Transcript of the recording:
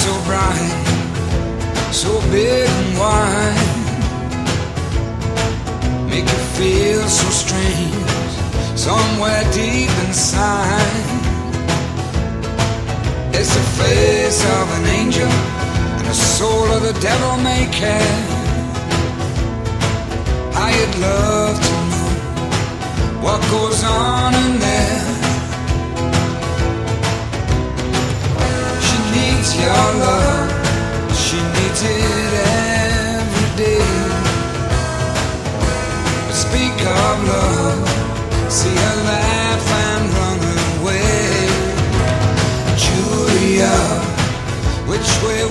so bright, so big and wide, make you feel so strange, somewhere deep inside. It's the face of an angel and the soul of the devil may care. I'd love to know what goes on in there. She needs your love, she needs it every day. But speak of love, see her laugh and run away. Julia, which way